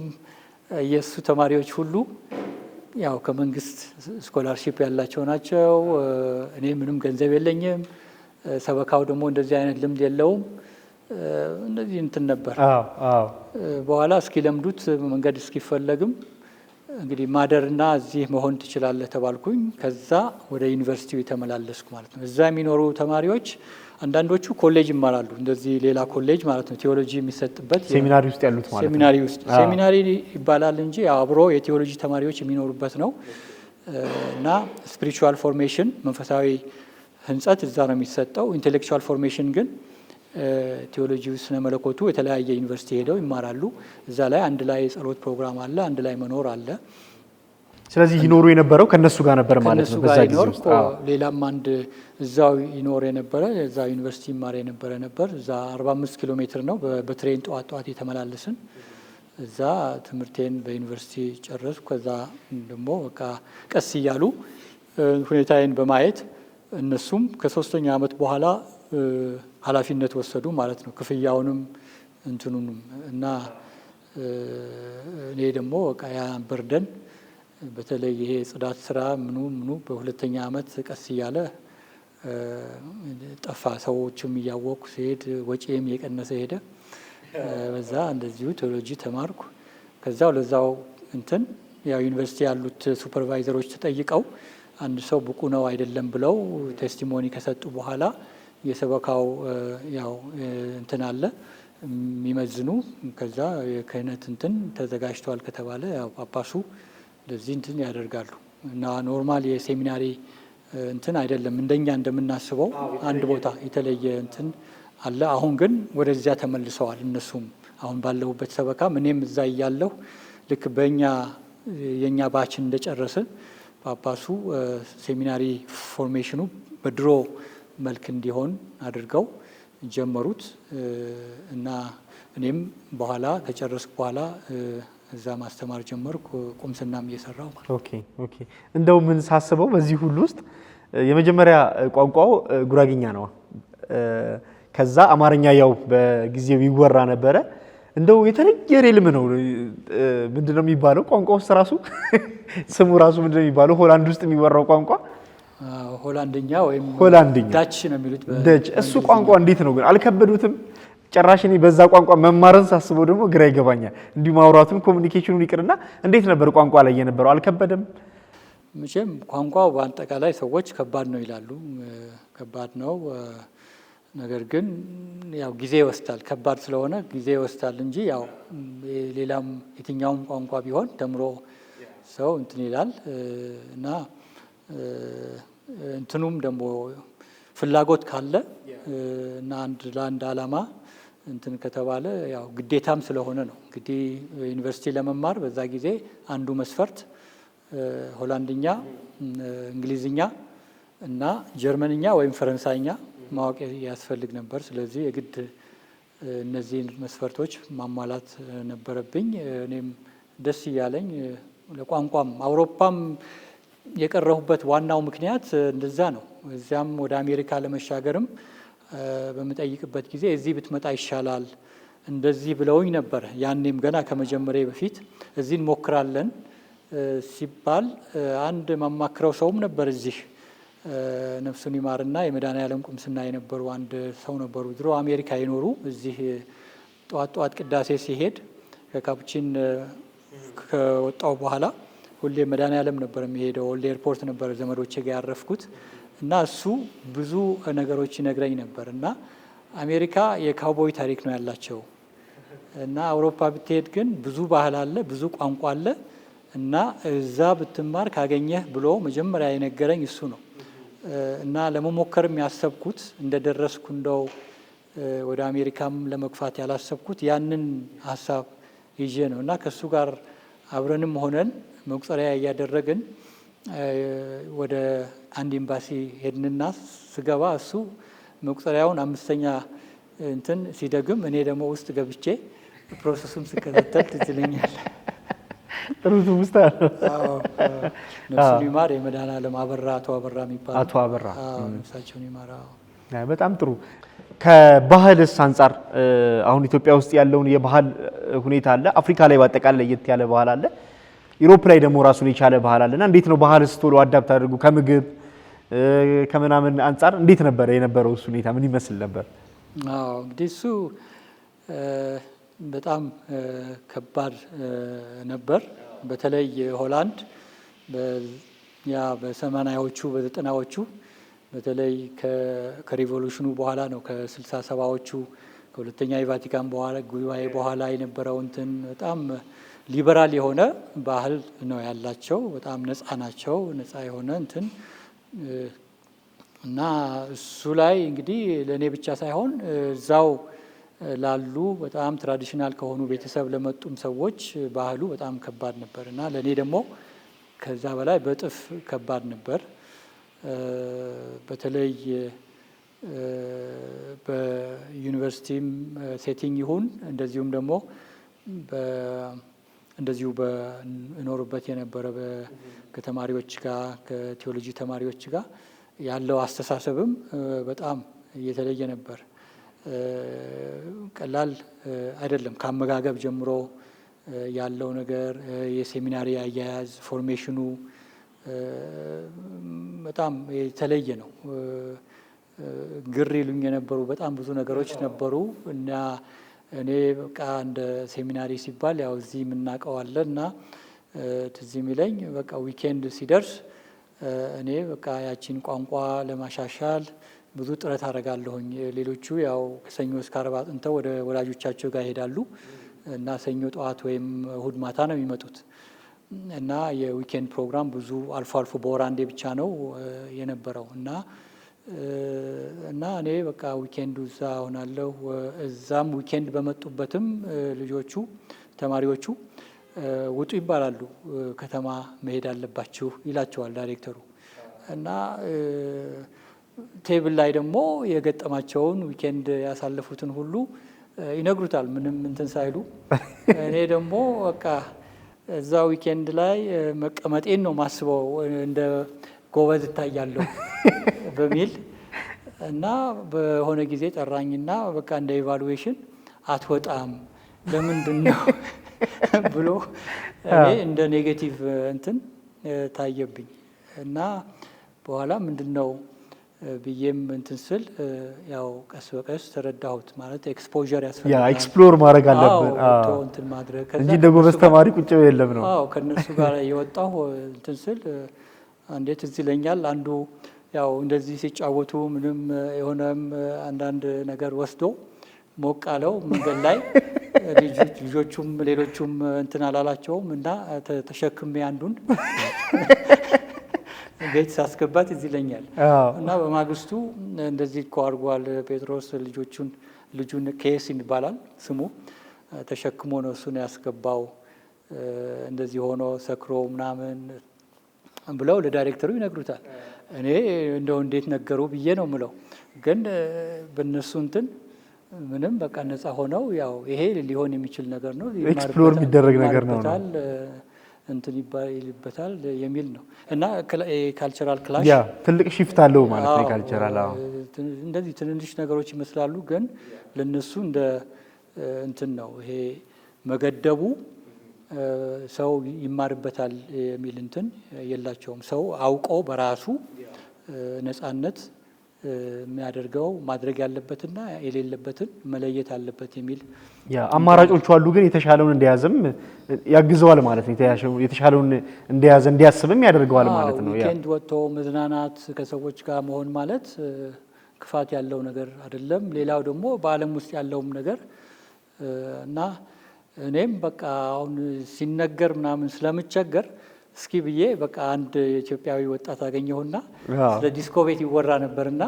የእሱ ተማሪዎች ሁሉ ያው ከመንግስት ስኮላርሺፕ ያላቸው ናቸው። እኔ ምንም ገንዘብ የለኝም። ሰበካው ደግሞ እንደዚህ አይነት ልምድ የለውም። እንደዚህ እንትን ነበር። በኋላ እስኪለምዱት መንገድ እስኪፈለግም እንግዲህ ማደርና እዚህ መሆን ትችላለህ ተባልኩኝ። ከዛ ወደ ዩኒቨርሲቲው የተመላለስኩ ማለት ነው። እዛ የሚኖሩ ተማሪዎች አንዳንዶቹ ኮሌጅ ይማራሉ፣ እንደዚህ ሌላ ኮሌጅ ማለት ነው፣ ቴዎሎጂ የሚሰጥበት ሴሚናሪ ውስጥ ያሉት ማለት ነው። ሴሚናሪ ውስጥ ሴሚናሪ ይባላል እንጂ አብሮ የቴዎሎጂ ተማሪዎች የሚኖሩበት ነው። እና ስፒሪቹዋል ፎርሜሽን መንፈሳዊ ህንጸት እዛ ነው የሚሰጠው። ኢንቴሌክቹዋል ፎርሜሽን ግን ቴዎሎጂ ስነ መለኮቱ የተለያየ ዩኒቨርሲቲ ሄደው ይማራሉ። እዛ ላይ አንድ ላይ የጸሎት ፕሮግራም አለ፣ አንድ ላይ መኖር አለ። ስለዚህ ይኖሩ የነበረው ከነሱ ጋር ነበር ማለት ነው። በዛ ጊዜ ውስጥ ሌላም አንድ እዛው ይኖር የነበረ እዛ ዩኒቨርሲቲ ይማር የነበረ ነበር። እዛ 45 ኪሎ ሜትር ነው በትሬን ጠዋት የተመላለስን። እዛ ትምህርቴን በዩኒቨርሲቲ ጨረስኩ። ከዛ ደግሞ በቃ ቀስ እያሉ ሁኔታዬን በማየት እነሱም ከ3ኛ ዓመት በኋላ ኃላፊነት ወሰዱ ማለት ነው፣ ክፍያውንም እንትኑንም እና እኔ ደግሞ በቃ ያ በርደን በተለይ ይሄ ጽዳት ስራ ምኑ በ2ኛ ዓመት ቀስ እያለ ጠፋ። ሰዎችም እያወቁ ሲሄድ ወጪም እየቀነሰ ሄደ። በዛ እንደዚሁ ቴዎሎጂ ተማርኩ። ከዛው ለዛው እንትን ያው ዩኒቨርሲቲ ያሉት ሱፐርቫይዘሮች ተጠይቀው አንድ ሰው ብቁ ነው አይደለም ብለው ቴስቲሞኒ ከሰጡ በኋላ የሰበካው ያው እንትን አለ የሚመዝኑ። ከዛ የክህነት እንትን ተዘጋጅቷል ከተባለ ያው ጳጳሱ ለዚህ እንትን ያደርጋሉ። እና ኖርማል የሴሚናሪ እንትን አይደለም እንደኛ እንደምናስበው አንድ ቦታ የተለየ እንትን አለ። አሁን ግን ወደዚያ ተመልሰዋል እነሱም። አሁን ባለሁበት ሰበካም እኔም እዛ እያለሁ ልክ የኛ ባችን እንደጨረስን ጳጳሱ ሴሚናሪ ፎርሜሽኑ በድሮ መልክ እንዲሆን አድርገው ጀመሩት። እና እኔም በኋላ ከጨረስኩ በኋላ እዛ ማስተማር ጀመርኩ፣ ቁምስናም እየሰራው ማለት። ኦኬ እንደው ምን ሳስበው በዚህ ሁሉ ውስጥ የመጀመሪያ ቋንቋው ጉራጌኛ ነው። ከዛ አማርኛ ያው በጊዜው ይወራ ነበረ። እንደው የተለየ ሬልም ነው። ምንድነው የሚባለው ቋንቋ ውስጥ ራሱ ስሙ ራሱ ምንድነው የሚባለው? ሆላንድ ውስጥ የሚወራው ቋንቋ ሆላንድኛ ወይም ሆላንድኛ ዳች ነው የሚሉት። ዳች። እሱ ቋንቋ እንዴት ነው ግን አልከበዱትም? ጭራሽ እኔ በዛ ቋንቋ መማርን ሳስበው ደግሞ ግራ ይገባኛል። እንዲሁ ማውራቱን ኮሚኒኬሽኑን ይቅርና እንዴት ነበር ቋንቋ ላይ የነበረው? አልከበደም? መቼም ቋንቋው በአጠቃላይ ሰዎች ከባድ ነው ይላሉ። ከባድ ነው። ነገር ግን ያው ጊዜ ይወስዳል። ከባድ ስለሆነ ጊዜ ይወስዳል እንጂ ያው ሌላም የትኛውም ቋንቋ ቢሆን ተምሮ ሰው እንትን ይላል እና እንትኑም ደግሞ ፍላጎት ካለ እና ለአንድ ዓላማ እንትን ከተባለ ያው ግዴታም ስለሆነ ነው። እንግዲህ ዩኒቨርሲቲ ለመማር በዛ ጊዜ አንዱ መስፈርት ሆላንድኛ፣ እንግሊዝኛ እና ጀርመንኛ ወይም ፈረንሳይኛ ማወቅ ያስፈልግ ነበር። ስለዚህ የግድ እነዚህን መስፈርቶች ማሟላት ነበረብኝ። እኔም ደስ እያለኝ ለቋንቋም አውሮፓም የቀረሁበት ዋናው ምክንያት እንደዛ ነው። እዚያም ወደ አሜሪካ ለመሻገርም በምጠይቅበት ጊዜ እዚህ ብትመጣ ይሻላል እንደዚህ ብለውኝ ነበር። ያኔም ገና ከመጀመሪያ በፊት እዚህ እንሞክራለን ሲባል አንድ ማማክረው ሰውም ነበር እዚህ ነፍሱን ይማርና የመድኃኔዓለም ቁምስና የነበሩ አንድ ሰው ነበሩ። ድሮ አሜሪካ የኖሩ እዚህ ጠዋት ጠዋት ቅዳሴ ሲሄድ ከካፑቺን ከወጣው በኋላ ሁሌ መድኃኔዓለም ነበር የሚሄደው። ወልድ ኤርፖርት ነበር ዘመዶቼ ጋር ያረፍኩት እና እሱ ብዙ ነገሮች ይነግረኝ ነበር እና አሜሪካ የካውቦይ ታሪክ ነው ያላቸው እና አውሮፓ ብትሄድ ግን ብዙ ባህል አለ፣ ብዙ ቋንቋ አለ እና እዛ ብትማር ካገኘህ ብሎ መጀመሪያ የነገረኝ እሱ ነው። እና ለመሞከርም ያሰብኩት እንደደረስኩ እንደው ወደ አሜሪካም ለመግፋት ያላሰብኩት ያንን ሀሳብ ይዤ ነው እና ከእሱ ጋር አብረንም ሆነን መቁጠሪያ እያደረግን ወደ አንድ ኤምባሲ ሄድንና ስገባ እሱ መቁጠሪያውን 5ኛ እንትን ሲደግም እኔ ደግሞ ውስጥ ገብቼ ፕሮሰሱን ስከታተል ትዝ ይለኛል። ጥሩ ትውስታ ነው። ነፍሱን ይማር የመድኃኔዓለም አበራ አቶ አበራ የሚባል አቶ አበራ ነፍሳቸውን ይማር። በጣም ጥሩ። ከባህልስ አንጻር አሁን ኢትዮጵያ ውስጥ ያለውን የባህል ሁኔታ አለ፣ አፍሪካ ላይ በአጠቃላይ ለየት ያለ ባህል አለ፣ ዩሮፕ ላይ ደግሞ ራሱን የቻለ ባህል አለና እንዴት ነው ባህልስ ቶሎ አዳፕት አድርጉ ከምግብ ከምናምን አንጻር እንዴት ነበር የነበረው እሱ ሁኔታ ምን ይመስል ነበር? እንግዲህ እሱ በጣም ከባድ ነበር። በተለይ ሆላንድ በ80ዎቹ በ90ዎቹ በተለይ ከሪቮሉሽኑ በኋላ ነው ከ67ዎቹ ከሁለተኛ የቫቲካን በኋላ ጉባኤ በኋላ የነበረው እንትን በጣም ሊበራል የሆነ ባህል ነው ያላቸው። በጣም ነፃ ናቸው። ነፃ የሆነ እንትን እና እሱ ላይ እንግዲህ ለእኔ ብቻ ሳይሆን እዛው ላሉ በጣም ትራዲሽናል ከሆኑ ቤተሰብ ለመጡም ሰዎች ባህሉ በጣም ከባድ ነበር እና ለእኔ ደግሞ ከዛ በላይ በጥፍ ከባድ ነበር። በተለይ በዩኒቨርሲቲም ሴቲንግ ይሁን እንደዚሁም ደግሞ እንደዚሁ በኖርበት የነበረ ከተማሪዎች ጋር ከቴዎሎጂ ተማሪዎች ጋር ያለው አስተሳሰብም በጣም እየተለየ ነበር። ቀላል አይደለም። ከአመጋገብ ጀምሮ ያለው ነገር የሴሚናሪ አያያዝ ፎርሜሽኑ በጣም የተለየ ነው። ግር ይሉኝ የነበሩ በጣም ብዙ ነገሮች ነበሩ እና እኔ በቃ እንደ ሴሚናሪ ሲባል ያው እዚህ የምናውቀው አለ እና ትዝ የሚለኝ በቃ ዊኬንድ ሲደርስ እኔ በቃ ያቺን ቋንቋ ለማሻሻል ብዙ ጥረት አደርጋለሁኝ። ሌሎቹ ያው ከሰኞ እስከ ዓርብ አጥንተው ወደ ወላጆቻቸው ጋር ይሄዳሉ እና ሰኞ ጠዋት ወይም እሁድ ማታ ነው የሚመጡት እና የዊኬንድ ፕሮግራም ብዙ አልፎ አልፎ በወር አንዴ ብቻ ነው የነበረው እና እኔ በቃ ዊኬንዱ እዛ ሆናለሁ። እዛም ዊኬንድ በመጡበትም ልጆቹ ተማሪዎቹ ውጡ ይባላሉ። ከተማ መሄድ አለባችሁ ይላቸዋል ዳይሬክተሩ እና ቴብል ላይ ደግሞ የገጠማቸውን ዊኬንድ ያሳለፉትን ሁሉ ይነግሩታል ምንም እንትን ሳይሉ። እኔ ደግሞ በቃ እዛ ዊኬንድ ላይ መቀመጤን ነው ማስበው እንደ ጎበዝ እታያለሁ በሚል እና በሆነ ጊዜ ጠራኝና በቃ እንደ ኢቫሉዌሽን አትወጣም ለምንድን ነው ብሎ እኔ እንደ ኔጌቲቭ እንትን ታየብኝ እና በኋላ ምንድን ነው ብዬም እንትን ስል ያው ቀስ በቀስ ተረዳሁት። ማለት ኤክስፖዠር ያስፈልጋል። ያ ኤክስፕሎር ማድረግ አለብን እንትን ማድረግ እንጂ እንደ ጎበዝ ተማሪ ቁጭ የለም ነው። ከነሱ ጋር የወጣሁ እንትን ስል እንዴት እዚህ ይለኛል አንዱ ያው እንደዚህ ሲጫወቱ ምንም የሆነም አንዳንድ ነገር ወስዶ ሞቅ አለው መንገድ ላይ ልጆቹም ሌሎቹም እንትን አላላቸውም እና ተሸክሜ አንዱን ቤት ሳስገባት እዚህ ይለኛል እና በማግስቱ እንደዚህ እኮ አድርጓል ጴጥሮስ ልጁን ኬስ ይባላል ስሙ ተሸክሞ ነው እሱን ያስገባው እንደዚህ ሆኖ ሰክሮ ምናምን ብለው ለዳይሬክተሩ ይነግሩታል። እኔ እንደው እንዴት ነገሩ ብዬ ነው ምለው። ግን በእነሱ እንትን ምንም በቃ ነፃ ሆነው ያው ይሄ ሊሆን የሚችል ነገር ነው ኤክስፕሎር የሚደረግ ነገር ነው እንትን ይልበታል የሚል ነው። እና ካልቸራል ክላሽ ያ ትልቅ ሺፍት አለው ማለት ነው። ካልቸራል እንደዚህ ትንንሽ ነገሮች ይመስላሉ፣ ግን ለነሱ እንደ እንትን ነው ይሄ መገደቡ ሰው ይማርበታል የሚል እንትን የላቸውም። ሰው አውቆ በራሱ ነፃነት የሚያደርገው ማድረግ ያለበትና የሌለበትን መለየት አለበት የሚል ያ አማራጮቹ አሉ። ግን የተሻለውን እንዲያዝም ያግዘዋል ማለት ነው። የተሻለውን እንዲያዝ እንዲያስብም ያደርገዋል ማለት ነው። ያ ዊኬንድ ወጥቶ መዝናናት ከሰዎች ጋር መሆን ማለት ክፋት ያለው ነገር አይደለም። ሌላው ደግሞ በዓለም ውስጥ ያለውም ነገር እና እኔም በቃ አሁን ሲነገር ምናምን ስለምቸገር እስኪ ብዬ በቃ አንድ ኢትዮጵያዊ ወጣት አገኘሁና ስለ ዲስኮ ቤት ይወራ ነበርና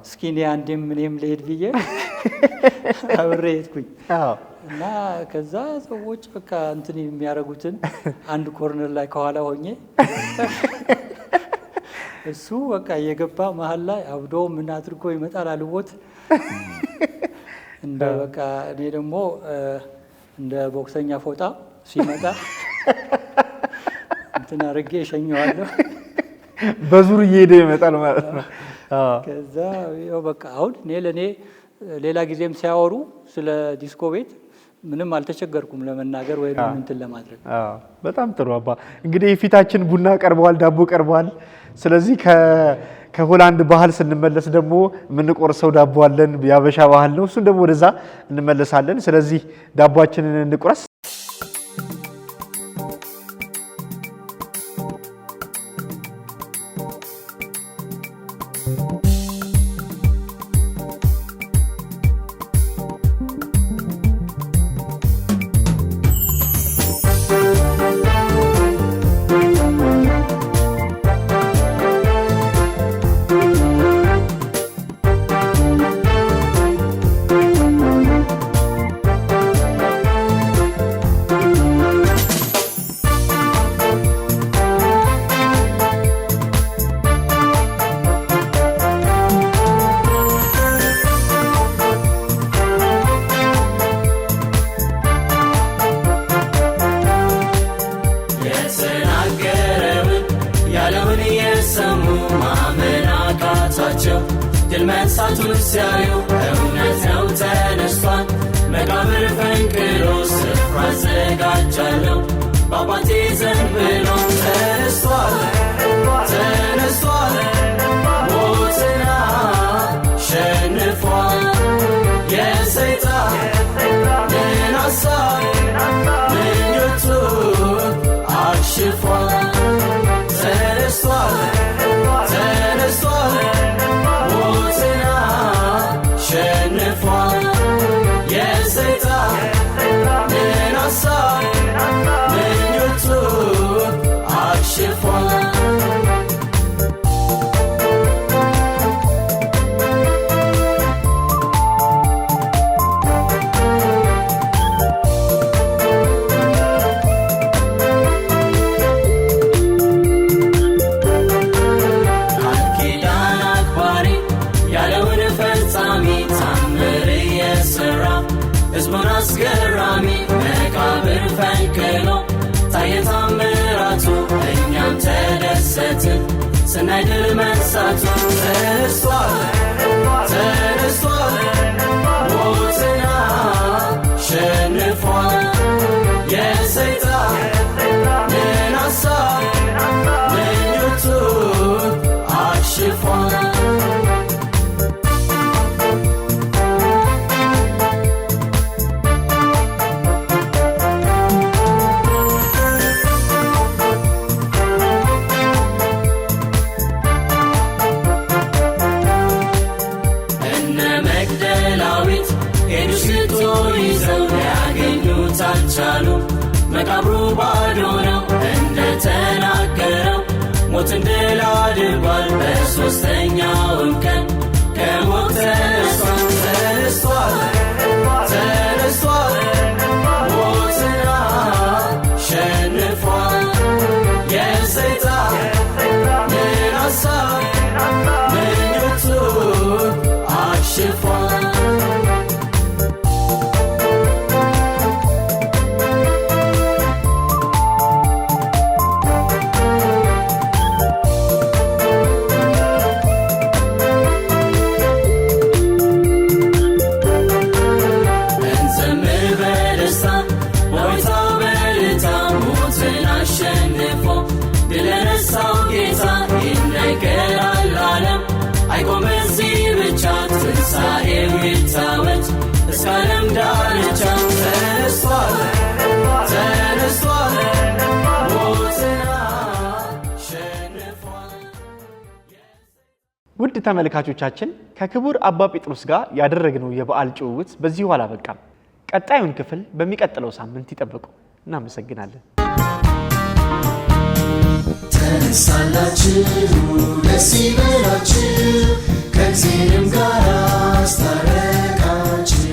እስኪ እኔ አንዴም እኔም ልሄድ ብዬ አብሬ ሄድኩኝ እና ከዛ ሰዎች በቃ እንትን የሚያደርጉትን አንድ ኮርነር ላይ ከኋላ ሆኜ እሱ በቃ እየገባ መሀል ላይ አብዶ ምን አድርጎ ይመጣል አልቦት እንደ በቃ እኔ ደግሞ እንደ ቦክሰኛ ፎጣ ሲመጣ እንትን አድርጌ እሸኘዋለሁ። በዙር እየሄደ ይመጣል ማለት ነው። ከዛ ያው በቃ አሁን እኔ ለእኔ ሌላ ጊዜም ሲያወሩ ስለ ዲስኮ ቤት ምንም አልተቸገርኩም ለመናገር ወይም እንትን ለማድረግ። በጣም ጥሩ አባ። እንግዲህ ፊታችን ቡና ቀርበዋል፣ ዳቦ ቀርበዋል። ስለዚህ ከሆላንድ ባህል ስንመለስ ደግሞ የምንቆርሰው ዳቦ አለን፣ የአበሻ ባህል ነው። እሱን ደግሞ ወደዛ እንመለሳለን። ስለዚህ ዳቦአችንን እንቁረስ። ድል መንሳቱን ሲያዩ እውነት ነው ተነስቷል። መቃብር ፈንቅሎ ስፍራ አዘጋጃለሁ በአባቴ ዘንድ ብሎ ተነስቷል፣ ተነስቷል፣ ሞትን አሸንፏል። የሰይጣንን ሐሳብ ምኞቱን አክሽፏል። ተነስቷል፣ ተነስቷል፣ ሸንፏል። የሰይጣንን ሐሳብ ምኞቱን አክሽፏል። አስገራሚ መቃብር ፈንቅሎ ታየ ታምራቱ፣ እኛም ተደሰትን ስናይ ድል መንሳቱ። ተነስቷል፣ ተነስቷል፣ ሞትን አሸንፏል። የሰይጣንን ሐሳብ ምኞቱን አክሽፏል። እስካለም ዳርቻ ተነስቷል ተነስቷል ሞትን አሸንፏል። ውድ ተመልካቾቻችን ከክቡር አባ ጴጥሮስ ጋር ያደረግነው የበዓል ጭውውት በዚሁ አላበቃም። ቀጣዩን ክፍል በሚቀጥለው ሳምንት ይጠብቁ። እናመሰግናለን። ተነሳላችሁ ደስ ይበላችሁ ከእግዚአብሔርም ጋር አስታረቃችሁ